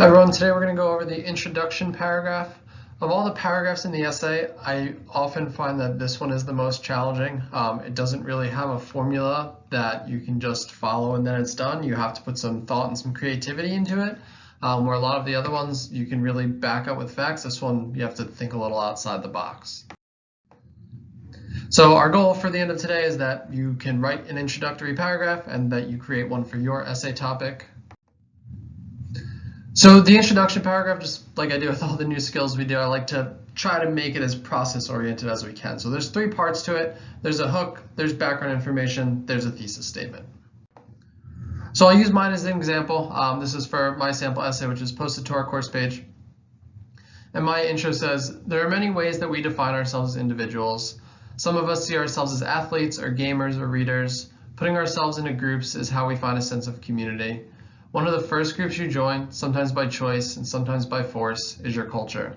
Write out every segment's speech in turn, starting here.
Hi everyone, today we're going to go over the introduction paragraph. Of all the paragraphs in the essay, I often find that this one is the most challenging. It doesn't really have a formula that you can just follow and then it's done. You have to put some thought and some creativity into it, where a lot of the other ones you can really back up with facts. This one you have to think a little outside the box. So our goal for the end of today is that you can write an introductory paragraph and that you create one for your essay topic. So the introduction paragraph, just like I do with all the new skills we do, I like to try to make it as process oriented as we can. So there's three parts to it. There's a hook, there's background information, there's a thesis statement. So I'll use mine as an example. This is for my sample essay, which is posted to our course page. And my intro says, there are many ways that we define ourselves as individuals. Some of us see ourselves as athletes or gamers or readers. Putting ourselves into groups is how we find a sense of community. One of the first groups you join, sometimes by choice and sometimes by force, is your culture.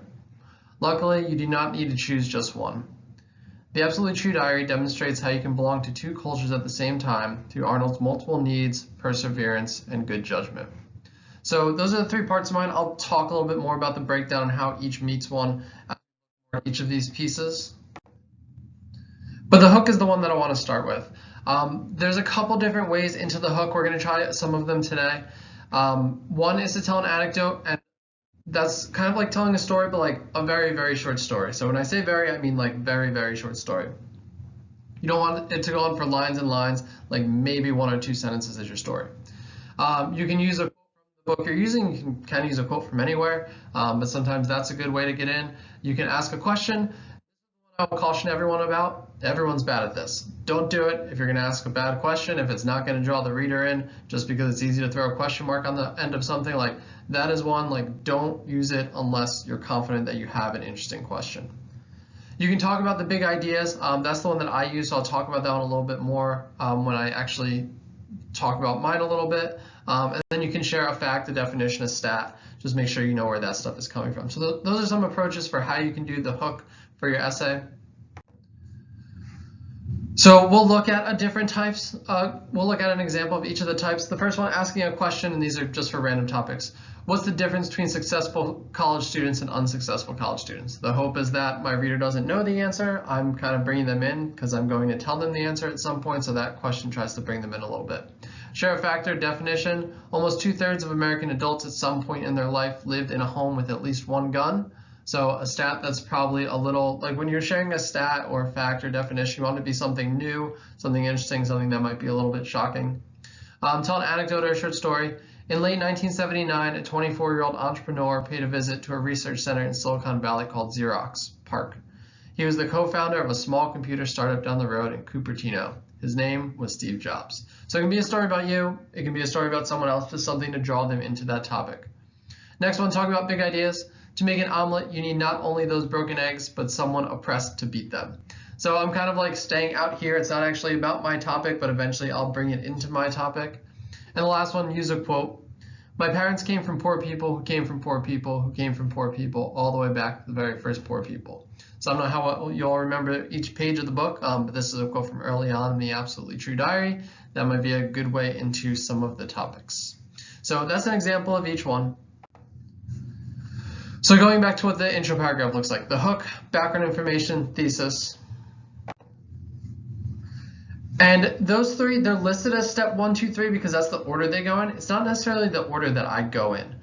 Luckily, you do not need to choose just one. The Absolutely True Diary demonstrates how you can belong to two cultures at the same time through Arnold's multiple needs, perseverance, and good judgment. So those are the three parts of mine. I'll talk a little bit more about the breakdown and how each meets one, each of these pieces. But the hook is the one that I want to start with. There's a couple different ways into the hook. We're going to try some of them today. One is to tell an anecdote, and that's kind of like telling a story, but like a very, very short story. So when I say very, I mean like very, very short story. You don't want it to go on for lines and lines, like maybe one or two sentences is your story. You can use a quote from the book you're using. You can kind of use a quote from anywhere, but sometimes that's a good way to get in. You can ask a question. I'll caution everyone about. Everyone's bad at this. Don't do it if you're going to ask a bad question, if it's not going to draw the reader in, just because it's easy to throw a question mark on the end of something. Like that is one, like don't use it unless you're confident that you have an interesting question. You can talk about the big ideas. That's the one that I use, so I'll talk about that one a little bit more when I actually talk about mine a little bit. And then you can share a fact, a definition, a stat. Just make sure you know where that stuff is coming from. So those are some approaches for how you can do the hook for your essay. So we'll look at different types. We'll look at an example of each of the types. The first one, asking a question, and these are just for random topics. What's the difference between successful college students and unsuccessful college students? The hope is that my reader doesn't know the answer. I'm kind of bringing them in because I'm going to tell them the answer at some point, so that question tries to bring them in a little bit. Share a factor, definition. Almost 2/3 of American adults at some point in their life lived in a home with at least one gun. So a stat that's probably a little, like when you're sharing a stat or a fact or definition, you want it to be something new, something interesting, something that might be a little bit shocking. Tell an anecdote or a short story. In late 1979, a 24-year-old entrepreneur paid a visit to a research center in Silicon Valley called Xerox PARC. He was the co-founder of a small computer startup down the road in Cupertino. His name was Steve Jobs. So it can be a story about you, it can be a story about someone else, just something to draw them into that topic. Next one, talk about big ideas. To make an omelet, you need not only those broken eggs, but someone oppressed to beat them. So I'm kind of like staying out here. It's not actually about my topic, but eventually I'll bring it into my topic. And the last one, use a quote. My parents came from poor people who came from poor people who came from poor people, all the way back to the very first poor people. So I don't know how well you all remember each page of the book, but this is a quote from early on in the Absolutely True Diary. That might be a good way into some of the topics. So that's an example of each one. So going back to what the intro paragraph looks like, the hook, background information, thesis. And those three, they're listed as step 1, 2, 3 because that's the order they go in. It's not necessarily the order that I go in.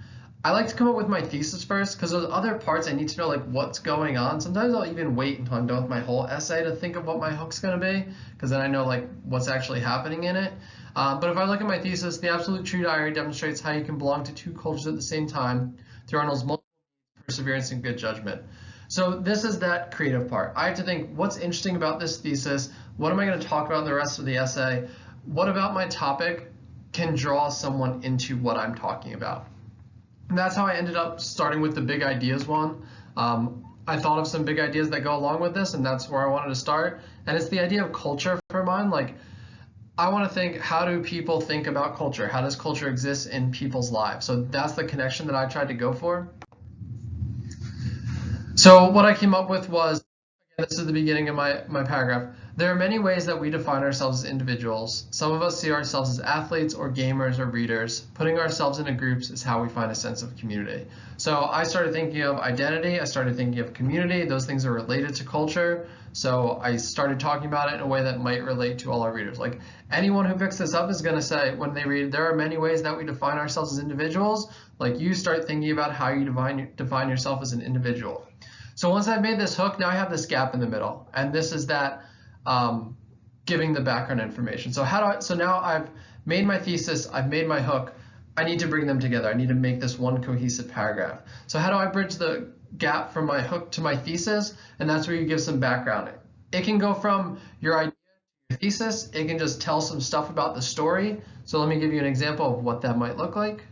I like to come up with my thesis first because those other parts I need to know like what's going on. Sometimes I'll even wait until I'm done with my whole essay to think of what my hook's going to be because then I know like what's actually happening in it. But if I look at my thesis, the Absolute True Diary demonstrates how you can belong to two cultures at the same time through Arnold's multiple perseverance and good judgment. So this is that creative part. I have to think, what's interesting about this thesis? What am I going to talk about in the rest of the essay? What about my topic can draw someone into what I'm talking about? And that's how I ended up starting with the big ideas one. I thought of some big ideas that go along with this, and that's where I wanted to start. And it's the idea of culture for mine. Like, I want to think, how do people think about culture? How does culture exist in people's lives? So that's the connection that I tried to go for. So what I came up with was, again, this is the beginning of my paragraph. There are many ways that we define ourselves as individuals. Some of us see ourselves as athletes or gamers or readers. Putting ourselves into groups is how we find a sense of community. So I started thinking of identity, I started thinking of community. Those things are related to culture. So I started talking about it in a way that might relate to all our readers. Like anyone who picks this up is going to say, when they read, there are many ways that we define ourselves as individuals. Like you start thinking about how you define yourself as an individual. So once I've made this hook, now I have this gap in the middle. And this is that giving the background information. So so now I've made my thesis, I've made my hook. I need to bring them together. I need to make this one cohesive paragraph. So how do I bridge the gap from my hook to my thesis? And that's where you give some background. It can go from your idea to your thesis. It can just tell some stuff about the story. So let me give you an example of what that might look like.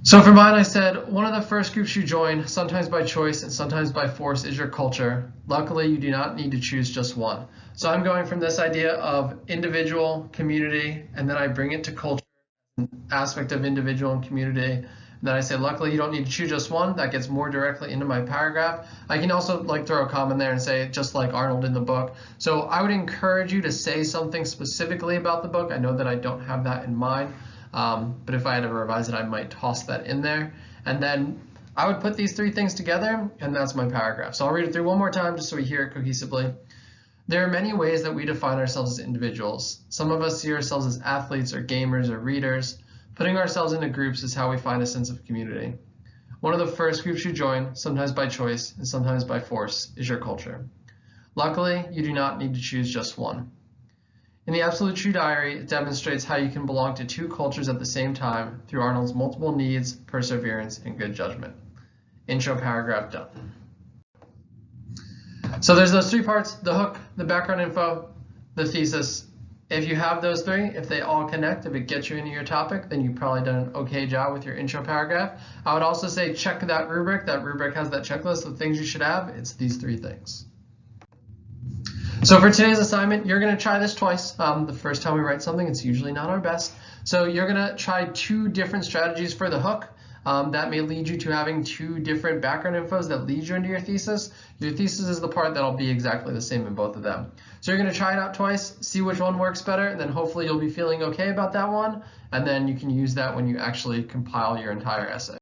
So for mine, I said, one of the first groups you join, sometimes by choice and sometimes by force, is your culture. Luckily, you do not need to choose just one. So I'm going from this idea of individual, community, and then I bring it to culture, an aspect of individual and community. And then I say, luckily, you don't need to choose just one. That gets more directly into my paragraph. I can also throw a comma in there and say, just like Arnold in the book. So I would encourage you to say something specifically about the book. I know that I don't have that in mind. But if I had to revise it, I might toss that in there. And then I would put these three things together, and that's my paragraph. So I'll read it through one more time just so we hear it cohesively. There are many ways that we define ourselves as individuals. Some of us see ourselves as athletes or gamers or readers. Putting ourselves into groups is how we find a sense of community. One of the first groups you join, sometimes by choice and sometimes by force, is your culture. Luckily, you do not need to choose just one. In The Absolute True Diary, it demonstrates how you can belong to two cultures at the same time through Arnold's multiple needs, perseverance, and good judgment. Intro paragraph done. So there's those three parts: the hook, the background info, the thesis. If you have those three, if they all connect, if it gets you into your topic, then you've probably done an okay job with your intro paragraph. I would also say check that rubric. That rubric has that checklist of things you should have. It's these three things. So for today's assignment, you're going to try this twice. The first time we write something, it's usually not our best. So you're going to try two different strategies for the hook. That may lead you to having two different background infos that lead you into your thesis. Your thesis is the part that'll be exactly the same in both of them. So you're going to try it out twice, see which one works better, and then hopefully you'll be feeling okay about that one. And then you can use that when you actually compile your entire essay.